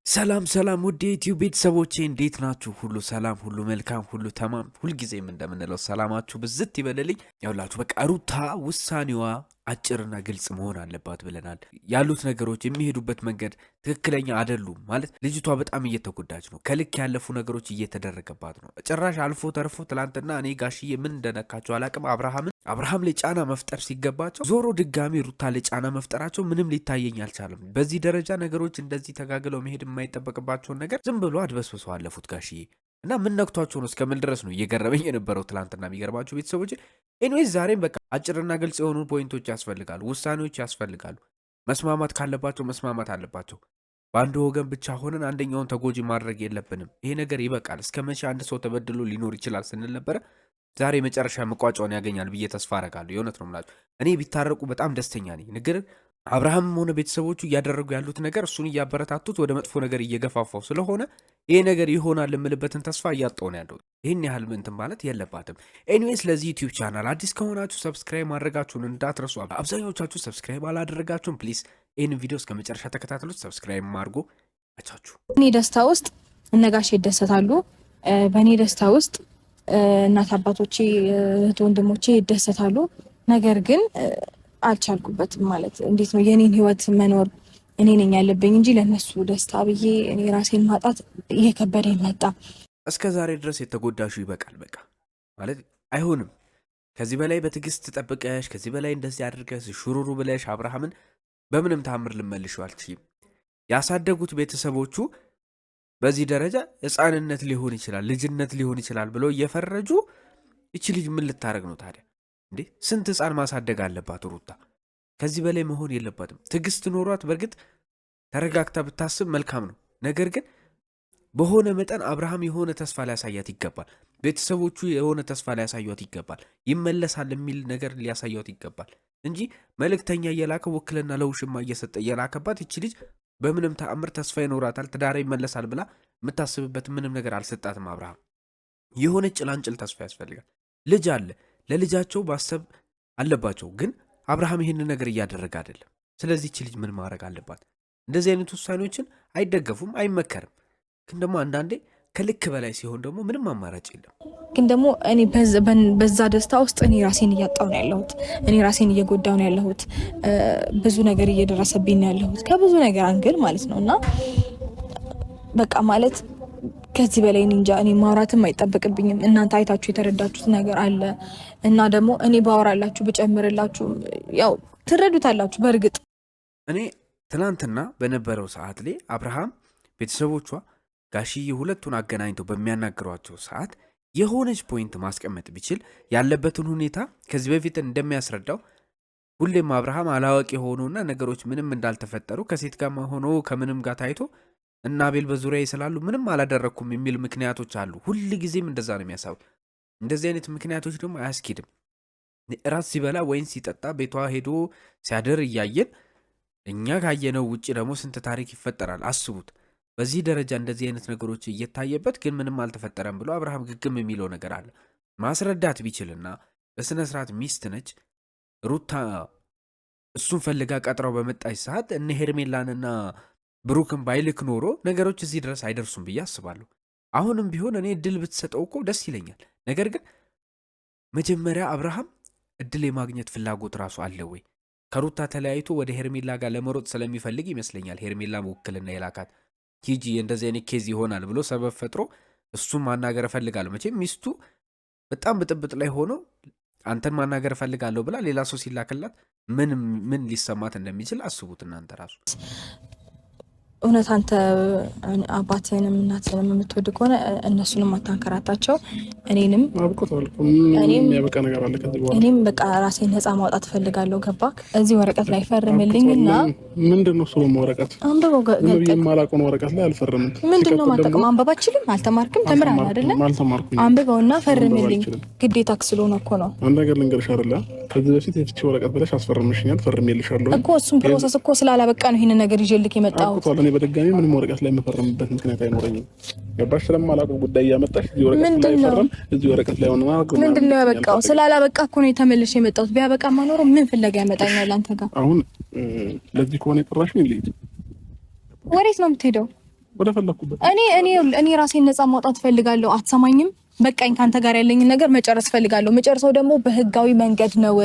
ሰላም ውድ የዩቲዩብ ቤተሰቦቼ እንዴት ናችሁ? ሁሉ ሰላም፣ ሁሉ መልካም፣ ሁሉ ተማም። ሁልጊዜም እንደምንለው ሰላማችሁ ብዝት ይበልልኝ። ያውላችሁ በቃ ሩታ ውሳኔዋ አጭርና ግልጽ መሆን አለባት ብለናል። ያሉት ነገሮች የሚሄዱበት መንገድ ትክክለኛ አይደሉም። ማለት ልጅቷ በጣም እየተጎዳች ነው። ከልክ ያለፉ ነገሮች እየተደረገባት ነው። ጭራሽ አልፎ ተርፎ ትላንትና እኔ ጋሽዬ ምን እንደነካቸው አላቅም አብርሃም ላይ ጫና መፍጠር ሲገባቸው ዞሮ ድጋሚ ሩታ ላይ ጫና መፍጠራቸው ምንም ሊታየኝ አልቻለም። በዚህ ደረጃ ነገሮች እንደዚህ ተጋግለው መሄድ የማይጠበቅባቸውን ነገር ዝም ብሎ አድበስብሰው አለፉት ጋሽዬ። እና ምን ነክቷቸው ነው እስከምን ድረስ ነው እየገረመኝ የነበረው ትላንትና። የሚገርማችሁ ቤተሰቦች ኤኒዌይስ ዛሬም በቃ አጭርና ግልጽ የሆኑ ፖይንቶች ያስፈልጋሉ፣ ውሳኔዎች ያስፈልጋሉ። መስማማት ካለባቸው መስማማት አለባቸው። በአንድ ወገን ብቻ ሆነን አንደኛውን ተጎጂ ማድረግ የለብንም። ይሄ ነገር ይበቃል። እስከ መቼ አንድ ሰው ተበድሎ ሊኖር ይችላል ስንል ነበረ። ዛሬ መጨረሻ መቋጫውን ያገኛል ብዬ ተስፋ አረጋለሁ። የእውነት ነው የምላችሁ። እኔ ቢታረቁ በጣም ደስተኛ ነኝ። ነገር አብርሃምም ሆነ ቤተሰቦቹ እያደረጉ ያሉት ነገር እሱን እያበረታቱት ወደ መጥፎ ነገር እየገፋፋው ስለሆነ ይሄ ነገር ይሆናል የምልበትን ተስፋ እያጣሁ ነው ያለው። ይህን ያህል ምንትን ማለት የለባትም። ኤኒዌይስ ለዚህ ዩቲዩብ ቻናል አዲስ ከሆናችሁ ሰብስክራይብ ማድረጋችሁን እንዳትረሱ። አብዛኞቻችሁ ሰብስክራይብ አላደረጋችሁም። ፕሊዝ ይህን ቪዲዮ እስከ መጨረሻ ተከታተሉት። ሰብስክራይብ ማድርጎ አቻችሁ። እኔ ደስታ ውስጥ እነጋሽ ይደሰታሉ። በእኔ ደስታ ውስጥ እናት አባቶቼ፣ እህት ወንድሞቼ ይደሰታሉ። ነገር ግን አልቻልኩበትም። ማለት እንዴት ነው የኔን ህይወት መኖር እኔ ነኝ ያለብኝ እንጂ ለነሱ ደስታ ብዬ እኔ ራሴን ማጣት እየከበደኝ መጣ። እስከ ዛሬ ድረስ የተጎዳሹ ይበቃል። በቃ ማለት አይሆንም። ከዚህ በላይ በትዕግስት ጠብቀሽ ከዚህ በላይ እንደዚህ አድርገሽ ሹሩሩ ብለሽ አብርሃምን በምንም ታምር ልመልሽው አልችይም። ያሳደጉት ቤተሰቦቹ በዚህ ደረጃ ህፃንነት ሊሆን ይችላል ልጅነት ሊሆን ይችላል ብለው እየፈረጁ እቺ ልጅ ምን ልታረግ ነው ታዲያ? እንዴ ስንት ህፃን ማሳደግ አለባት ሩታ? ከዚህ በላይ መሆን የለባትም። ትዕግስት ኖሯት በእርግጥ ተረጋግታ ብታስብ መልካም ነው። ነገር ግን በሆነ መጠን አብርሃም የሆነ ተስፋ ሊያሳያት ይገባል። ቤተሰቦቹ የሆነ ተስፋ ሊያሳዩት ይገባል። ይመለሳል የሚል ነገር ሊያሳዩት ይገባል እንጂ መልእክተኛ እየላከ ወክልና ለውሽማ እየሰጠ እየላከባት እቺ ልጅ በምንም ተአምር ተስፋ ይኖራታል ትዳሬ ይመለሳል ብላ የምታስብበት ምንም ነገር አልሰጣትም። አብርሃም የሆነ ጭላንጭል ተስፋ ያስፈልጋል። ልጅ አለ፣ ለልጃቸው ማሰብ አለባቸው። ግን አብርሃም ይህንን ነገር እያደረገ አይደለም። ስለዚህ እቺ ልጅ ምን ማድረግ አለባት? እንደዚህ አይነት ውሳኔዎችን አይደገፉም፣ አይመከርም። ግን ደግሞ አንዳንዴ ከልክ በላይ ሲሆን ደግሞ ምንም አማራጭ የለም። ግን ደግሞ እኔ በዛ ደስታ ውስጥ እኔ ራሴን እያጣሁ ነው ያለሁት። እኔ ራሴን እየጎዳሁ ነው ያለሁት። ብዙ ነገር እየደረሰብኝ ነው ያለሁት ከብዙ ነገር አንግል ማለት ነው። እና በቃ ማለት ከዚህ በላይ እንጃ እኔ ማውራትም አይጠበቅብኝም። እናንተ አይታችሁ የተረዳችሁት ነገር አለ እና ደግሞ እኔ ባወራላችሁ ብጨምርላችሁ ያው ትረዱታላችሁ። በእርግጥ እኔ ትናንትና በነበረው ሰዓት ላይ አብርሃም ቤተሰቦቿ ጋሽዬ ሁለቱን አገናኝተው በሚያናግሯቸው ሰዓት የሆነች ፖይንት ማስቀመጥ ቢችል ያለበትን ሁኔታ ከዚህ በፊት እንደሚያስረዳው ሁሌም አብርሃም አላዋቂ ሆኖና ነገሮች ምንም እንዳልተፈጠሩ ከሴት ጋር ሆኖ ከምንም ጋር ታይቶ እና አቤል በዙሪያ ስላሉ ምንም አላደረኩም የሚል ምክንያቶች አሉ። ሁል ጊዜም እንደዛ ነው የሚያሳው። እንደዚህ አይነት ምክንያቶች ደግሞ አያስኬድም። ራስ ሲበላ ወይን ሲጠጣ ቤቷ ሄዶ ሲያደር እያየን እኛ ካየነው ውጭ ደግሞ ስንት ታሪክ ይፈጠራል። አስቡት። በዚህ ደረጃ እንደዚህ አይነት ነገሮች እየታየበት ግን ምንም አልተፈጠረም ብሎ አብርሃም ግግም የሚለው ነገር አለ። ማስረዳት ቢችልና በስነ ስርዓት ሚስት ነች ሩታ እሱን ፈልጋ ቀጥራው በመጣች ሰዓት እነ ሄርሜላንና ብሩክን ባይልክ ኖሮ ነገሮች እዚህ ድረስ አይደርሱም ብዬ አስባለሁ። አሁንም ቢሆን እኔ እድል ብትሰጠው እኮ ደስ ይለኛል። ነገር ግን መጀመሪያ አብርሃም እድል የማግኘት ፍላጎት ራሱ አለ ወይ? ከሩታ ተለያይቶ ወደ ሄርሜላ ጋር ለመሮጥ ስለሚፈልግ ይመስለኛል ሄርሜላ ውክልና የላካት። ሂጂ እንደዚህ አይነት ኬዝ ይሆናል ብሎ ሰበብ ፈጥሮ እሱን ማናገር እፈልጋለሁ። መቼም ሚስቱ በጣም ብጥብጥ ላይ ሆኖ አንተን ማናገር እፈልጋለሁ ብላ ሌላ ሰው ሲላክላት ምን ሊሰማት እንደሚችል አስቡት እናንተ ራሱ። እውነት አንተ አባትህንም እናትህንም የምትወድ ከሆነ እነሱንም አታንከራታቸው። እኔንም በቃ ራሴን ነፃ ማውጣት እፈልጋለሁ። ገባክ? እዚህ ወረቀት ላይ ፈርምልኝና ምንድነው እሱ ወረቀት አንብበው። የማላውቀውን ወረቀት ላይ አልፈርምም። ምንድነው ማጠቀም? ማንበብ አትችልም? አልተማርክም? ተምረሃል አይደለ? አንብበውና ፈርምልኝ። ግዴታ ስለሆነ እኮ ነው። አንድ ነገር ልንገርሽ አይደለ? ከዚህ በፊት የፍቺ ወረቀት ብለሽ አስፈርምሽኛል፣ ፈርሜልሻለሁ እኮ። እሱም ፕሮሰስ እኮ ስላላበቃ ነው ይሄን ነገር ይዤልክ የመጣሁት። እኔ በድጋሚ ምንም ወረቀት ላይ የምፈርምበት ምክንያት አይኖረኝም። ገባሽ? ስለማላውቀው ጉዳይ ያመጣሽ እዚህ ወረቀት ላይ ፈርም፣ እዚህ ወረቀት ላይ ሆነ ማለት ነው። ምንድነው ያበቃው? ስላላበቃ እኮ ነው የተመለሽ የመጣሁት። ቢያበቃማ ኖሮ ምን ፍለጋ ያመጣኛል አንተ ጋር? አሁን ለዚህ ከሆነ የጠራሽኝ ልሂድ። ወዴት ነው የምትሄደው? ወደ ፈለኩበት እኔ ራሴን ነፃ ማውጣት ፈልጋለሁ። አትሰማኝም? በቃኝ። ካንተ ጋር ያለኝ ነገር መጨረስ ፈልጋለሁ። መጨረሰው ደግሞ በህጋዊ መንገድ ነው።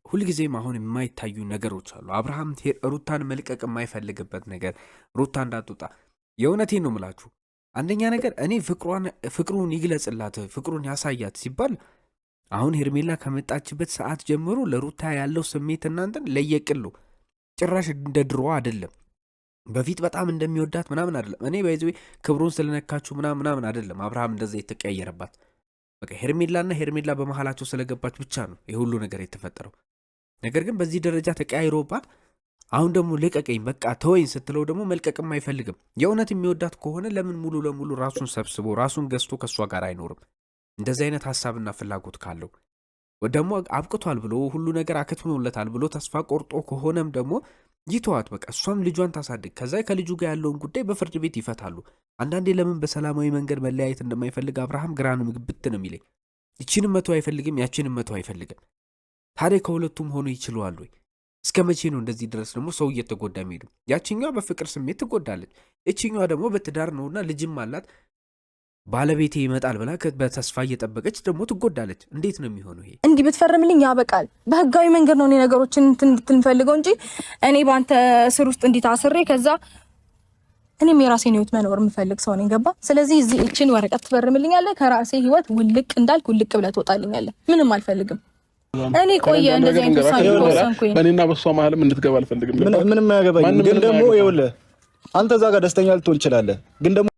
ሁልጊዜም አሁን የማይታዩ ነገሮች አሉ። አብርሃም ሩታን መልቀቅ የማይፈልግበት ነገር ሩታ እንዳትወጣ። የእውነቴን ነው የምላችሁ። አንደኛ ነገር እኔ ፍቅሩን ይግለጽላት፣ ፍቅሩን ያሳያት ሲባል አሁን ሄርሜላ ከመጣችበት ሰዓት ጀምሮ ለሩታ ያለው ስሜት እናንተን ለየቅሉ ጭራሽ እንደ ድሮ አይደለም። በፊት በጣም እንደሚወዳት ምናምን አይደለም። እኔ በዚህ ክብሩን ስለነካችሁ ምናምን አይደለም አብርሃም እንደዛ የተቀየረባት። በቃ ሄርሜላ በመሃላቸው ስለገባች ብቻ ነው ይህ ሁሉ ነገር የተፈጠረው። ነገር ግን በዚህ ደረጃ ተቀያይሮባት አሁን ደግሞ ልቀቀኝ በቃ ተወኝ ስትለው ደግሞ መልቀቅም አይፈልግም። የእውነት የሚወዳት ከሆነ ለምን ሙሉ ለሙሉ ራሱን ሰብስቦ ራሱን ገዝቶ ከእሷ ጋር አይኖርም? እንደዚህ አይነት ሀሳብና ፍላጎት ካለው ደግሞ አብቅቷል ብሎ ሁሉ ነገር አክትሞለታል ብሎ ተስፋ ቆርጦ ከሆነም ደግሞ ይተዋት በቃ። እሷም ልጇን ታሳድግ። ከዛ ከልጁ ጋር ያለውን ጉዳይ በፍርድ ቤት ይፈታሉ። አንዳንዴ ለምን በሰላማዊ መንገድ መለያየት እንደማይፈልግ አብርሃም ግራንም ግብት ነው የሚለኝ። ይችንም መቶ አይፈልግም፣ ያችንም መቶ አይፈልግም። ታዲያ ከሁለቱም ሆኖ ይችላል ወይ? እስከ መቼ ነው እንደዚህ ድረስ ደግሞ ሰው እየተጎዳ የሚሄዱ? ያችኛዋ በፍቅር ስሜት ትጎዳለች፣ እችኛዋ ደግሞ በትዳር ነውና ልጅም አላት ባለቤቴ ይመጣል ብላ በተስፋ እየጠበቀች ደግሞ ትጎዳለች። እንዴት ነው የሚሆነው ይሄ? እንዲህ ብትፈርምልኝ ያበቃል። በህጋዊ መንገድ ነው እኔ ነገሮችን እንድትፈልገው እንጂ እኔ በአንተ ስር ውስጥ እንዲታስሬ ከዛ እኔም የራሴን ህይወት መኖር የምፈልግ ሰው ነኝ። ገባ? ስለዚህ እዚህ እቺን ወረቀት ትፈርምልኛለህ፣ ከራሴ ህይወት ውልቅ እንዳልክ ውልቅ ብለህ ትወጣልኛለህ። ምንም አልፈልግም። እኔ ቆየ እንደዚህ አይነት ውሳኔ ወሰንኩኝ። በእኔና በሷ መሀልም እንድትገባ አልፈልግም። ምንም አያገባኝም። ግን ደግሞ ይኸውልህ አንተ እዛ ጋር ደስተኛ ልትሆን ትችላለህ። ግን ደግሞ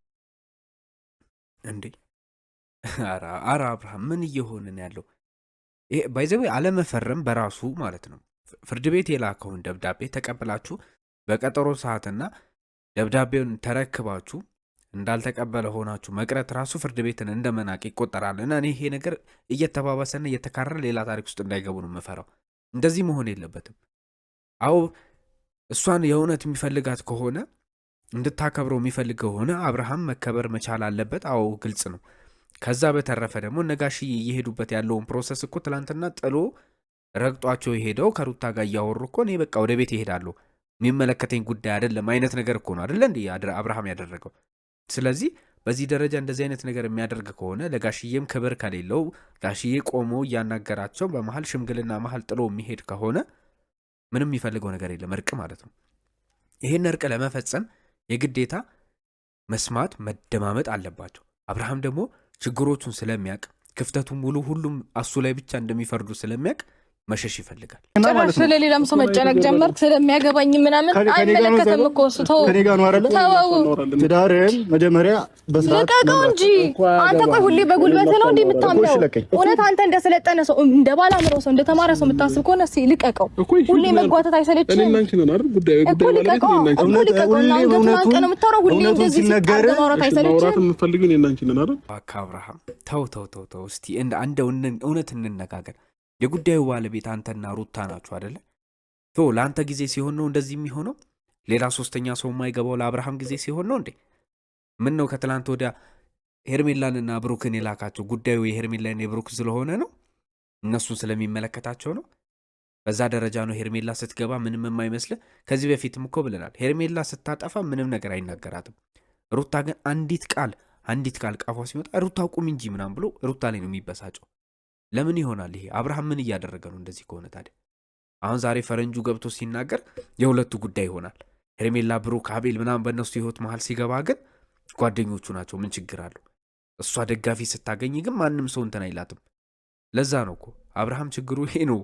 እንዴ ኧረ አብርሃም ምን እየሆንን ያለው? ይሄ ባይዘው አለመፈረም በራሱ ማለት ነው። ፍርድ ቤት የላከውን ደብዳቤ ተቀብላችሁ በቀጠሮ ሰዓትና ደብዳቤውን ተረክባችሁ እንዳልተቀበለ ሆናችሁ መቅረት ራሱ ፍርድ ቤትን እንደመናቅ ይቆጠራል። እና እኔ ይሄ ነገር እየተባባሰና እየተካረረ ሌላ ታሪክ ውስጥ እንዳይገቡ ነው የምፈራው። እንደዚህ መሆን የለበትም። አዎ እሷን የእውነት የሚፈልጋት ከሆነ እንድታከብረው የሚፈልግ ከሆነ አብርሃም መከበር መቻል አለበት። አዎ ግልጽ ነው። ከዛ በተረፈ ደግሞ ነጋሽ እየሄዱበት ያለውን ፕሮሰስ እኮ ትላንትና ጥሎ ረግጧቸው የሄደው ከሩታ ጋር እያወሩ እኮ እኔ በቃ ወደ ቤት ይሄዳለሁ የሚመለከተኝ ጉዳይ አይደለም አይነት ነገር እኮ ነው አይደለ እንዴ አብርሃም ያደረገው። ስለዚህ በዚህ ደረጃ እንደዚህ አይነት ነገር የሚያደርግ ከሆነ ለጋሽዬም ክብር ከሌለው ጋሽዬ ቆሞ እያናገራቸው በመሀል ሽምግልና መሀል ጥሎ የሚሄድ ከሆነ ምንም የሚፈልገው ነገር የለም፣ እርቅ ማለት ነው። ይሄን እርቅ ለመፈጸም የግዴታ መስማት መደማመጥ አለባቸው። አብርሃም ደግሞ ችግሮቹን ስለሚያውቅ ክፍተቱን ሙሉ ሁሉም እሱ ላይ ብቻ እንደሚፈርዱ ስለሚያውቅ መሸሽ ይፈልጋል። ጭራሽ ስለሌላም ሰው መጨነቅ ጀመርክ። ስለሚያገባኝ ምናምን አይመለከተም እኮ እሱ ተው ከኔ ጋር ነው አይደል? ትዳርን መጀመሪያ በስርዓት ልቀቀው እንጂ አንተ ቆይ ሁሌ በጉልበት ነው እንዴ የምታምነው? እውነት አንተ እንደሰለጠነ ሰው እንደ ባለ አእምሮ ሰው እንደተማረ ሰው የምታስብ ከሆነ እስኪ ልቀቀው። ሁሌ መጓተት አይሰለችም? እኔና አንቺ ነን አይደል? ጉዳዩ ባለቤት ነው። እውነት የምፈልገው እኔና አንቺ ነን አይደል? አብርሃም ተው እስቲ አንድ እውነት እንነጋገር። የጉዳዩ ባለቤት አንተና ሩታ ናችሁ አይደለ? ለአንተ ጊዜ ሲሆን ነው እንደዚህ የሚሆነው? ሌላ ሶስተኛ ሰው የማይገባው ለአብርሃም ጊዜ ሲሆን ነው እንዴ? ምን ነው ከትላንት ወዲያ ሄርሜላንና ብሩክን የላካቸው ጉዳዩ የሄርሜላን የብሩክ ስለሆነ ነው? እነሱን ስለሚመለከታቸው ነው? በዛ ደረጃ ነው ሄርሜላ ስትገባ ምንም የማይመስልህ? ከዚህ በፊትም እኮ ብለናል፣ ሄርሜላ ስታጠፋ ምንም ነገር አይናገራትም። ሩታ ግን አንዲት ቃል ቃፏ ሲመጣ ሩታ ቁም እንጂ ምናም ብሎ ሩታ ላይ ነው የሚበሳጨው። ለምን ይሆናል ይሄ? አብርሃም ምን እያደረገ ነው እንደዚህ ከሆነ ታዲያ? አሁን ዛሬ ፈረንጁ ገብቶ ሲናገር የሁለቱ ጉዳይ ይሆናል። ሄርሜላ፣ ብሩክ፣ አቤል ምናምን በእነሱ ህይወት መሀል ሲገባ ግን ጓደኞቹ ናቸው። ምን ችግር አለው? እሷ ደጋፊ ስታገኝ ግን ማንም ሰው እንትን አይላትም። ለዛ ነው እኮ አብርሃም ችግሩ ይሄ ነው።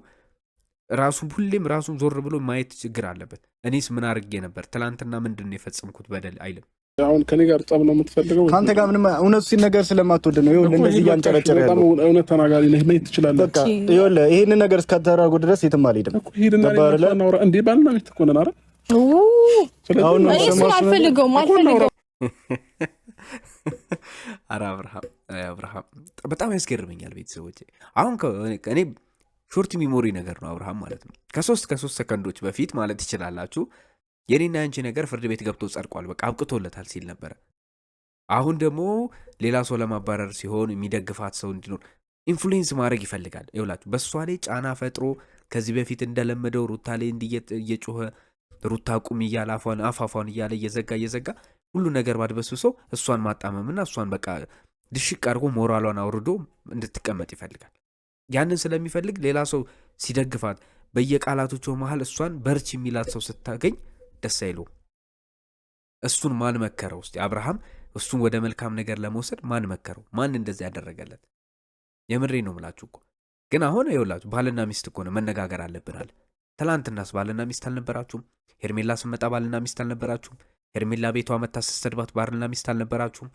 ሁሌም ራሱን ዞር ብሎ ማየት ችግር አለበት። እኔስ ምን አድርጌ ነበር ትላንትና? ምንድን ነው የፈጸምኩት በደል አይልም። አሁን ከኔ ጋር ጸብ ነው የምትፈልገው? ካንተ ጋር ምንም እውነቱ ሲነገር ስለማትወድ ነው። ይኸውልህ እንደዚህ እያንጨረጨረ ያለው በጣም እውነት ተናጋሪ ነህ። ምን ትችላለህ? በቃ ይኸውልህ ይሄንን ነገር እስካተራጉ ድረስ የትም አልሄድም። ነበር እንዴ ባልና ሚስት እኮ ነን አይደል? አሁን ነው አልፈልገውም። ኧረ አብርሃም በጣም ያስገርመኛል ቤተሰቦቼ። አሁን እኔ ሾርት ሚሞሪ ነገር ነው አብርሃም ማለት ነው። ከሶስት ሰከንዶች በፊት ማለት ይችላላችሁ የኔና ያንቺ ነገር ፍርድ ቤት ገብቶ ጸድቋል፣ በቃ አብቅቶለታል ሲል ነበረ። አሁን ደግሞ ሌላ ሰው ለማባረር ሲሆን የሚደግፋት ሰው እንዲኖር ኢንፍሉዌንስ ማድረግ ይፈልጋል። ይውላችሁ በእሷ ላይ ጫና ፈጥሮ ከዚህ በፊት እንደለመደው ሩታ ላይ እየጮኸ ሩታ ቁም እያለ አፋፏን እያለ እየዘጋ ሁሉ ነገር ባድበስብሶ እሷን ማጣመምና እሷን በቃ ድሽቅ አድርጎ ሞራሏን አውርዶ እንድትቀመጥ ይፈልጋል። ያንን ስለሚፈልግ ሌላ ሰው ሲደግፋት በየቃላቶቹ መሃል እሷን በርች የሚላት ሰው ስታገኝ ደስ አይለው። እሱን ማን መከረው? እስቲ አብርሃም እሱን ወደ መልካም ነገር ለመውሰድ ማን መከረው? ማን እንደዚህ ያደረገለት? የምሬ ነው ምላችሁ እኮ። ግን አሁን ይኸውላችሁ ባልና ሚስት እኮ ነው፣ መነጋገር አለብናል። ትላንትናስ ባልና ሚስት አልነበራችሁም? ሄርሜላ ስመጣ ባልና ሚስት አልነበራችሁም? ሄርሜላ ቤቷ መታ ስትሰድባት ባልና ሚስት አልነበራችሁም?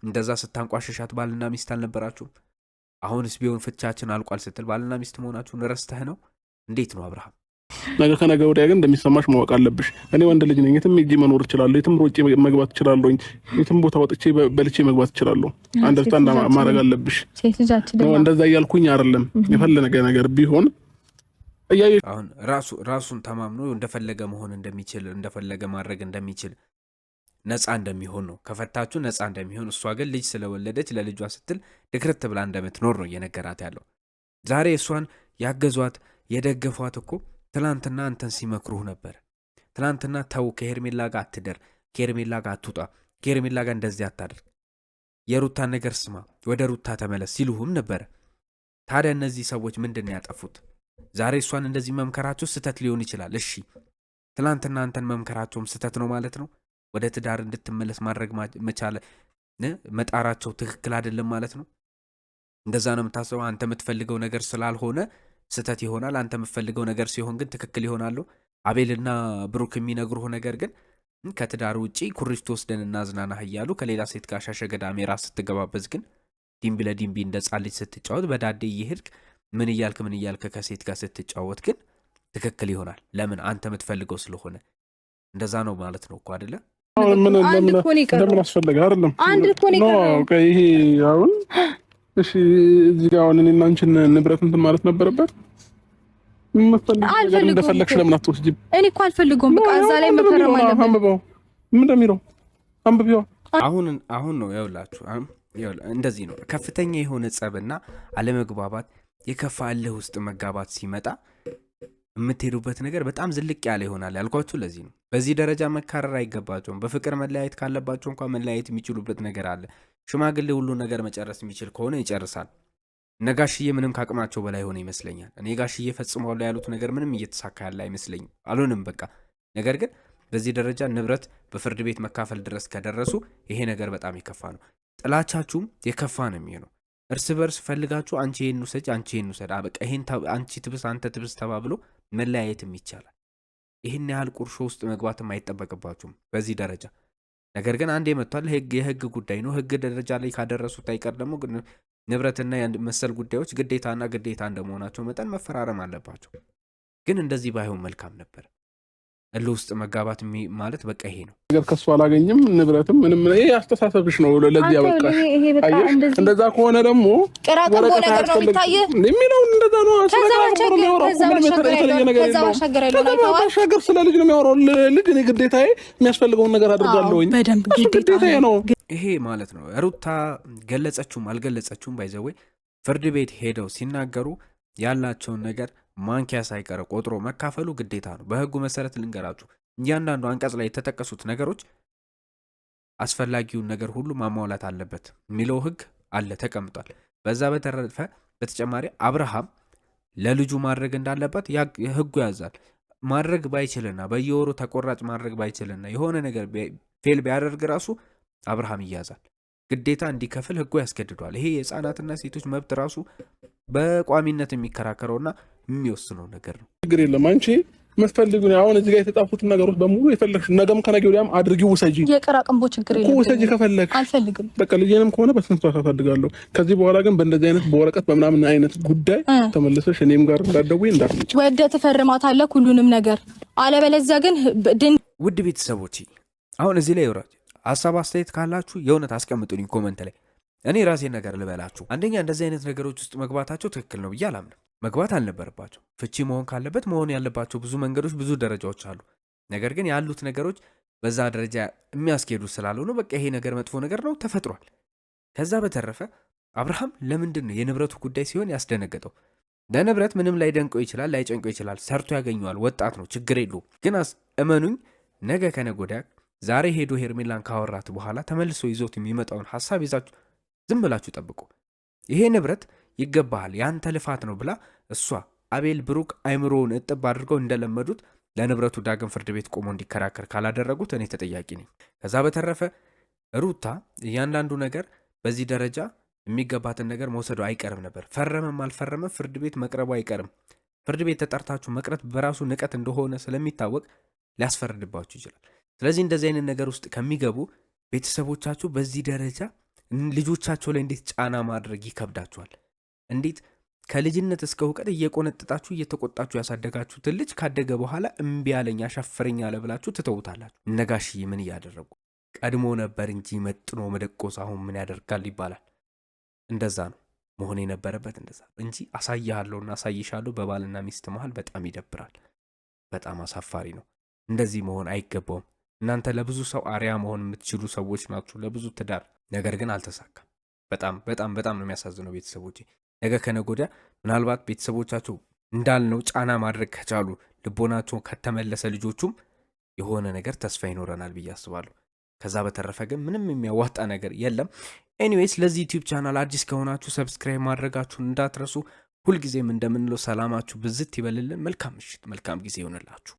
እንደዛ ስታንቋሸሻት ባልና ሚስት አልነበራችሁም? አሁንስ ቢሆን ፍቻችን አልቋል ስትል ባልና ሚስት መሆናችሁን ረስተህ ነው? እንዴት ነው አብርሃም? ነገ ከነገ ወዲያ ግን እንደሚሰማሽ ማወቅ አለብሽ። እኔ ወንድ ልጅ ነኝ። የትም ሄጄ መኖር እችላለሁ። የትም ሮጬ መግባት እችላለሁ። የትም ቦታ ወጥቼ በልቼ መግባት እችላለሁ። አንደርስታንድ ማድረግ አለብሽ። እንደዛ እያልኩኝ አይደለም። የፈለገ ነገር ቢሆን አሁን ራሱን ተማምኖ እንደፈለገ መሆን እንደሚችል እንደፈለገ ማድረግ እንደሚችል ነፃ እንደሚሆን ነው። ከፈታችሁ ነፃ እንደሚሆን፣ እሷ ግን ልጅ ስለወለደች ለልጇ ስትል ድክርት ብላ እንደምትኖር ነው እየነገራት ያለው። ዛሬ እሷን ያገዟት የደገፏት እኮ ትላንትና አንተን ሲመክሩህ ነበር። ትላንትና ተው፣ ከሄርሜላ ጋር አትደር፣ ከሄርሜላ ጋር አትውጣ፣ ከሄርሜላ ጋር እንደዚህ አታደርግ፣ የሩታን ነገር ስማ፣ ወደ ሩታ ተመለስ ሲሉህም ነበረ። ታዲያ እነዚህ ሰዎች ምንድን ያጠፉት? ዛሬ እሷን እንደዚህ መምከራቸው ስተት ሊሆን ይችላል። እሺ፣ ትላንትና አንተን መምከራቸውም ስተት ነው ማለት ነው? ወደ ትዳር እንድትመለስ ማድረግ መቻለ መጣራቸው ትክክል አይደለም ማለት ነው? እንደዛ ነው የምታስበው? አንተ የምትፈልገው ነገር ስላልሆነ ስተት ይሆናል፣ አንተ የምትፈልገው ነገር ሲሆን ግን ትክክል ይሆናሉ። አቤልና ብሩክ የሚነግሩህ ነገር ግን ከትዳር ውጪ ኩሪፍት ወስደን እናዝናናህ እያሉ ከሌላ ሴት ጋር ሻሸ ገዳሜ ራስ ስትገባበዝ ግን ዲምቢ ለዲምቢ እንደ ጻን ልጅ ስትጫወት በዳዴ እየሄድክ ምን እያልክ ከሴት ጋር ስትጫወት ግን ትክክል ይሆናል። ለምን? አንተ የምትፈልገው ስለሆነ። እንደዛ ነው ማለት ነው እኮ አይደለ? ለምን አስፈለገ? አይደለም አንድ እኮ ነው ይሄ አሁን። እሺ እዚህ ጋር አሁን እኔና አንቺን ንብረት እንትን ማለት ነበረበት። እንደፈለግሽ ለምን አትወስጂም? እኔ እኮ አልፈልገውም። በቃ እዛ ላይ መፈረም አለበት። አንብበው ምን እንደሚለው አንብበው። አሁን ነው ያውላችሁ። እንደዚህ ነው ከፍተኛ የሆነ ጸብና አለመግባባት፣ የከፋ እልህ ውስጥ መጋባት ሲመጣ የምትሄዱበት ነገር በጣም ዝልቅ ያለ ይሆናል ያልኳችሁ ለዚህ ነው። በዚህ ደረጃ መካረር አይገባቸውም። በፍቅር መለያየት ካለባቸው እንኳን መለያየት የሚችሉበት ነገር አለ። ሽማግሌ ሁሉ ነገር መጨረስ የሚችል ከሆነ ይጨርሳል። እነ ጋሽዬ ምንም ካቅማቸው በላይ ሆነ ይመስለኛል። እኔ ጋሽዬ ፈጽመዋል ያሉት ነገር ምንም እየተሳካ ያለ አይመስለኝም። አልሆንም በቃ። ነገር ግን በዚህ ደረጃ ንብረት በፍርድ ቤት መካፈል ድረስ ከደረሱ ይሄ ነገር በጣም የከፋ ነው። ጥላቻችሁም የከፋ ነው የሚሆነው። እርስ በርስ ፈልጋችሁ አንቺ ይሄን ውሰጅ፣ አንቺ ይሄን ውሰድ፣ በቃ ይሄን አንቺ ትብስ አንተ ትብስ ተባብሎ መለያየትም ይቻላል። ይህን ያህል ቁርሾ ውስጥ መግባትም አይጠበቅባችሁም በዚህ ደረጃ። ነገር ግን አንዴ መጥቷል። የህግ ጉዳይ ነው። ህግ ደረጃ ላይ ካደረሱት አይቀር ደግሞ ንብረትና መሰል ጉዳዮች ግዴታና ግዴታ እንደመሆናቸው መጠን መፈራረም አለባቸው። ግን እንደዚህ ባይሆን መልካም ነበር። እልህ ውስጥ መጋባት ማለት በቃ ይሄ ነው ነገር። ከሱ አላገኝም ንብረትም ምንም። ይሄ አስተሳሰብሽ ነው ለዚህ ያበቃሽ። እንደዛ ከሆነ ደግሞ ቅራቅሞ ነገር ነው የሚታየው የሚለው እንደዛ ነው። ስለባሻገር ስለ ልጅ ነው የሚያወራው። ልጅ እኔ ግዴታዬ የሚያስፈልገውን ነገር አድርጋለሁኝ። ግዴታዬ ነው ይሄ ማለት ነው። ሩታ ገለጸችውም አልገለጸችውም ባይዘወይ ፍርድ ቤት ሄደው ሲናገሩ ያላቸውን ነገር ማንኪያ ሳይቀር ቆጥሮ መካፈሉ ግዴታ ነው። በህጉ መሰረት ልንገራችሁ፣ እያንዳንዱ አንቀጽ ላይ የተጠቀሱት ነገሮች አስፈላጊውን ነገር ሁሉ ማሟላት አለበት የሚለው ህግ አለ ተቀምጧል። በዛ በተረፈ በተጨማሪ አብርሃም ለልጁ ማድረግ እንዳለበት ህጉ ያዛል። ማድረግ ባይችልና በየወሩ ተቆራጭ ማድረግ ባይችልና የሆነ ነገር ፌል ቢያደርግ ራሱ አብርሃም ይያዛል። ግዴታ እንዲከፍል ህጉ ያስገድዷል። ይሄ የህፃናትና ሴቶች መብት ራሱ በቋሚነት የሚከራከረውና የሚወስነው ነገር ነው። ችግር የለም። አንቺ የምትፈልጊው አሁን እዚህ ጋር የተጻፉትን ነገሮች በሙሉ የፈለግሽ ነገም ከነገ ወዲያም አድርጊው፣ ውሰጂ። የቀራቅንቦ ችግር የለም እኮ ውሰጂ ከፈለግሽ። አልፈልግም በቃ ልጄንም ከሆነ በስንት ሰዓት አሳድጋለሁ። ከዚህ በኋላ ግን በእንደዚህ አይነት በወረቀት በምናምን አይነት ጉዳይ ተመልሰሽ እኔም ጋር እንዳትደውይ እንዳትመጪ። ወደ ትፈርማታለህ ሁሉንም ነገር፣ አለበለዚያ ግን ውድ ቤተሰቦች አሁን እዚህ ላይ ይወራጭ ሀሳብ አስተያየት ካላችሁ የእውነት አስቀምጡልኝ ኮመንት ላይ። እኔ ራሴን ነገር ልበላችሁ። አንደኛ እንደዚህ አይነት ነገሮች ውስጥ መግባታቸው ትክክል ነው ብዬ አላምንም። መግባት አልነበረባቸው። ፍቺ መሆን ካለበት መሆን ያለባቸው ብዙ መንገዶች ብዙ ደረጃዎች አሉ። ነገር ግን ያሉት ነገሮች በዛ ደረጃ የሚያስኬዱ ስላልሆኑ በቃ ይሄ ነገር መጥፎ ነገር ነው ተፈጥሯል። ከዛ በተረፈ አብርሃም ለምንድን ነው የንብረቱ ጉዳይ ሲሆን ያስደነገጠው? ለንብረት ምንም ላይ ደንቀው ይችላል፣ ላይ ጨንቀው ይችላል። ሰርቶ ያገኘዋል። ወጣት ነው፣ ችግር የለውም። ግን እመኑኝ ነገ ከነገ ወዲያ ዛሬ ሄዶ ሄርሜላን ካወራት በኋላ ተመልሶ ይዞት የሚመጣውን ሐሳብ ይዛችሁ ዝም ብላችሁ ጠብቁ። ይሄ ንብረት ይገባሃል፣ ያንተ ልፋት ነው ብላ እሷ አቤል ብሩክ አይምሮውን እጥብ አድርገው እንደለመዱት ለንብረቱ ዳግም ፍርድ ቤት ቆሞ እንዲከራከር ካላደረጉት እኔ ተጠያቂ ነኝ። ከዛ በተረፈ ሩታ እያንዳንዱ ነገር በዚህ ደረጃ የሚገባትን ነገር መውሰዱ አይቀርም ነበር። ፈረመም አልፈረመም ፍርድ ቤት መቅረቡ አይቀርም። ፍርድ ቤት ተጠርታችሁ መቅረት በራሱ ንቀት እንደሆነ ስለሚታወቅ ሊያስፈርድባችሁ ይችላል። ስለዚህ እንደዚህ አይነት ነገር ውስጥ ከሚገቡ ቤተሰቦቻችሁ በዚህ ደረጃ ልጆቻቸው ላይ እንዴት ጫና ማድረግ ይከብዳችኋል? እንዴት ከልጅነት እስከ እውቀት እየቆነጥጣችሁ እየተቆጣችሁ ያሳደጋችሁትን ልጅ ካደገ በኋላ እምቢ አለኝ አሻፈረኝ አለ ብላችሁ ትተውታላችሁ? እነጋሽዬ ምን እያደረጉ ቀድሞ ነበር እንጂ መጥኖ መደቆስ አሁን ምን ያደርጋል ይባላል። እንደዛ ነው መሆን የነበረበት እንደዛ እንጂ አሳያለሁና አሳይሻለሁ በባልና ሚስት መሃል በጣም ይደብራል። በጣም አሳፋሪ ነው። እንደዚህ መሆን አይገባውም። እናንተ ለብዙ ሰው አሪያ መሆን የምትችሉ ሰዎች ናችሁ፣ ለብዙ ትዳር። ነገር ግን አልተሳካም። በጣም በጣም በጣም ነው የሚያሳዝነው። ቤተሰቦቼ ነገ ከነገ ወዲያ ምናልባት ቤተሰቦቻቸው እንዳልነው ጫና ማድረግ ከቻሉ ልቦናቸውን ከተመለሰ ልጆቹም የሆነ ነገር ተስፋ ይኖረናል ብዬ አስባለሁ። ከዛ በተረፈ ግን ምንም የሚያዋጣ ነገር የለም። ኤኒዌይስ ለዚህ ዩቲዩብ ቻናል አዲስ ከሆናችሁ ሰብስክራይብ ማድረጋችሁን እንዳትረሱ። ሁልጊዜም እንደምንለው ሰላማችሁ ብዝት ይበልልን። መልካም ምሽት፣ መልካም ጊዜ ይሆንላችሁ።